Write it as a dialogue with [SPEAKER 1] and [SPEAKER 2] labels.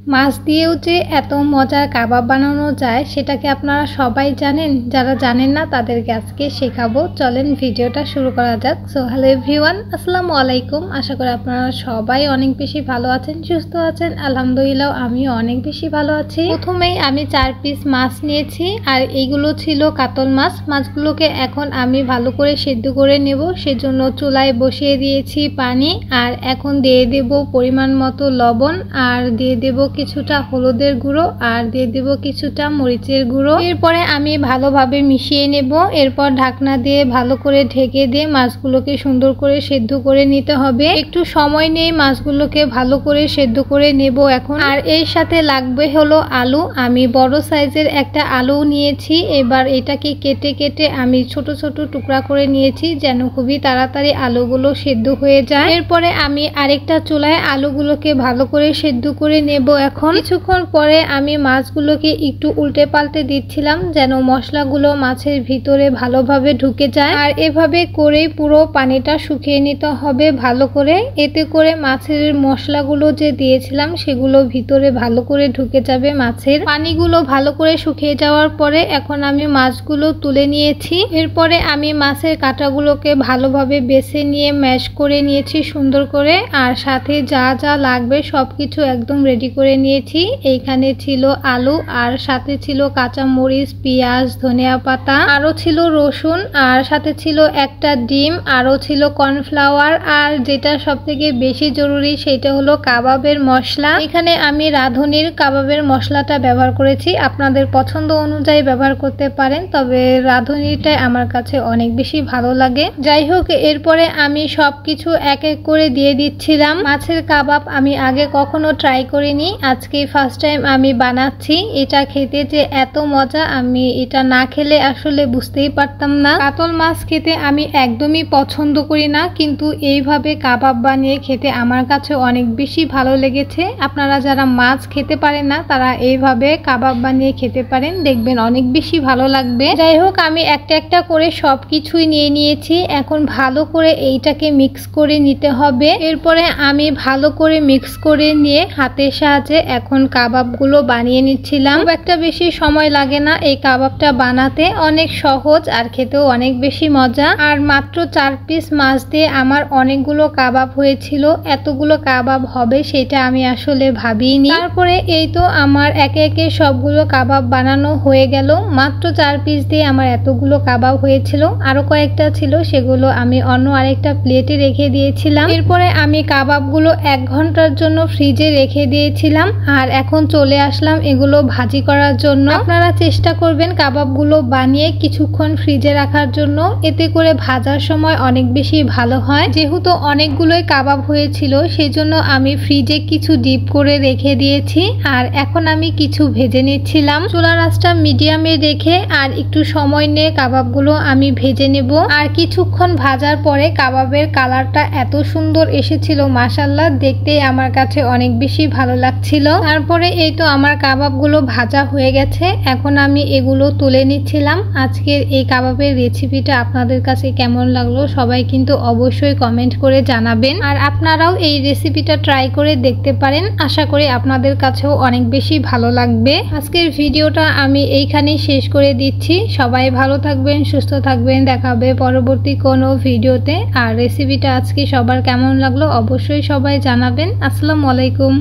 [SPEAKER 1] মাছ দিয়েও যে এত মজার কাবাব বানানো যায় সেটা কি আপনারা সবাই জানেন? যারা জানেন না তাদেরকে আজকে শেখাবো। চলেন ভিডিওটা শুরু করা যাক। সো হ্যালো এভরিওয়ান, আসসালামু আলাইকুম। আশা করি আপনারা সবাই অনেক বেশি ভালো আছেন, সুস্থ আছেন। আলহামদুলিল্লাহ আমিও অনেক বেশি ভালো আছি। প্রথমেই আমি 4 পিস মাছ নিয়েছি আর এইগুলো ছিল কাতল মাছ। মাছগুলোকে এখন আমি ভালো করে সেদ্ধ করে নেব, সেজন্য চুলায় বসিয়ে দিয়েছি পানি। আর এখন দিয়ে দেব পরিমাণ মতো লবণ, আর দিয়ে দেব কিছুটা হলুদের গুঁড়ো, আর দিয়ে দেব কিছুটা মরিচের গুঁড়ো। এরপরে আমি ভালোভাবে মিশিয়ে নেব। এরপর ঢাকনা দিয়ে ভালো করে ঢেকে দিয়ে মাছগুলোকে সুন্দর করে সেদ্ধ করে নিতে হবে। একটু সময় নিয়ে মাছগুলোকে ভালো করে সেদ্ধ করে নেব এখন। আর এর সাথে লাগবে হলো আলু। আমি বড় সাইজের একটা আলু নিয়েছি। এবার এটাকে কেটে কেটে আমি ছোট ছোট টুকরা করে নিয়েছি, যেন খুবই তাড়াতাড়ি আলুগুলো সেদ্ধ হয়ে যায়। এরপরে আমি আরেকটা চুলায় আলুগুলোকে ভালো করে সেদ্ধ করে নেব এখন। কিছুক্ষণ পরে আমি মাছগুলোকে একটু উল্টে পাল্টে দিচ্ছিলাম, যেন মশলাগুলো মাছের ভিতরে ভালোভাবে ঢুকে যায়। আর এভাবে করেই পুরো পানিটা শুকিয়ে নিতে হবে ভালো করে। এতে করে মাছের মশলাগুলো যে দিয়েছিলাম সেগুলো ভিতরে ভালো করে ঢুকে যাবে মাছের। পানিগুলো ভালো করে শুকিয়ে যাওয়ার পরে এখন আমি মাছগুলো তুলে নিয়েছি। এরপরে আমি মাছের কাঁটাগুলোকে ভালোভাবে বেছে নিয়ে ম্যাশ করে নিয়েছি সুন্দর করে। আর সাথে যা যা লাগবে সবকিছু একদম রেডি করে নিয়েছি। এইখানে ছিল আলু, আর সাথে ছিল কাঁচা মরিচ, পেঁয়াজ, ধনিয়া পাতা, আরো ছিল রসুন, আর সাথে ছিল একটা ডিম, আরো ছিল কর্নফ্লাওয়ার। আর যেটা সবথেকে বেশি জরুরি সেটা হলো কাবাবের মশলা। এখানে আমি রাঁধুনির কাবাবের মশলাটা ব্যবহার করেছি। আপনাদের পছন্দ অনুযায়ী ব্যবহার করতে পারেন, তবে রাঁধুনিটাই আমার কাছে অনেক বেশি ভালো লাগে। যাই হোক, এরপরে আমি সবকিছু এক এক করে দিয়ে দিচ্ছিলাম। মাছের কাবাব আমি আগে কখনো ট্রাই করিনি, আজকে ফার্স্ট টাইম আমি বানাচ্ছি। এটা খেতে যে এত মজা, আমি এটা না খেলে আসলে বুঝতেই পারতাম না। কাতল মাছ খেতে আমি একদমই পছন্দ করি না, কিন্তু এইভাবে কাবাব বানিয়ে খেতে আমার কাছে অনেক বেশি ভালো লেগেছে। আপনারা যারা মাছ খেতে পারেন না তারা এইভাবে কাবাব বানিয়ে খেতে পারেন, দেখবেন অনেক বেশি ভালো লাগবে। যাই হোক, আমি একটা একটা করে সবকিছুই নিয়ে নিয়েছি। এখন ভালো করে এইটাকে মিক্স করে নিতে হবে। এরপরে আমি ভালো করে মিক্স করে নিয়ে হাতের সাহায্যে এখন কাবাবগুলো বানিয়ে নিচ্ছিলাম। খুব একটা বেশি সময় লাগে না এই কাবাবটা বানাতে, অনেক সহজ আর খেতেও অনেক বেশি মজা। আর মাত্র 4 পিস মাছ দিয়ে আমার অনেকগুলো কাবাব হয়েছিল। এতগুলো কাবাব হবে সেটা আমি আসলে ভাবিনি। তারপরে এই তো আমার একে একে সবগুলো কাবাব বানানো হয়ে গেল। মাত্র 4 পিস দিয়ে আমার এতগুলো কাবাব হয়েছিল। আরো কয়েকটা ছিল, সেগুলো আমি অন্য আরেকটা প্লেটে রেখে দিয়েছিলাম। এরপরে আমি কাবাবগুলো 1 ঘন্টার জন্য ফ্রিজে রেখে দিয়েছিলাম। আর এখন চলে আসলাম এগুলো ভাজি করার জন্য। আপনারা চেষ্টা করবেন কাবাবগুলো বানিয়ে কিছুক্ষণ ফ্রিজে রাখার জন্য, এতে করে ভাজার সময় অনেক বেশি ভালো হয়। যেহেতু অনেকগুলোই কাবাব হয়েছিল সেজন্য আমি ফ্রিজে কিছু ডিপ করে রেখে দিয়েছি। আর এখন আমি কিছু ভেজে নিচ্ছিলাম। চুলার আঁচটা মিডিয়ামে রেখে আর একটু সময় নিয়ে কাবাবগুলো আমি ভেজে নেব। আর কিছুক্ষণ ভাজার পরে কাবাবের কালারটা এত সুন্দর এসেছিল, মাশাআল্লাহ, দেখতে আমার কাছে অনেক বেশি ভালো লাগছিল। তারপরে এই তো আমার কাবাবগুলো ভাজা হয়ে গেছে। এখন আমি এগুলো তুলে নিচ্ছিলাম। আজকের এই কাবাবের রেসিপিটা আপনাদের কাছে কেমন লাগলো সবাই কিন্তু অবশ্যই কমেন্ট করে জানাবেন। আর আপনারাও এই রেসিপিটা ট্রাই করে দেখতে পারেন, আশা করি আপনাদের কাছেও অনেক বেশি ভালো লাগবে। আজকের ভিডিওটা আমি এইখানেই শেষ করে দিচ্ছি। সবাই ভালো থাকবেন, সুস্থ থাকবেন, দেখা হবে পরবর্তী কোনো ভিডিওতে। আর রেসিপিটা আজকে সবার কেমন লাগলো অবশ্যই সবাই জানাবেন। আসসালামু আলাইকুম।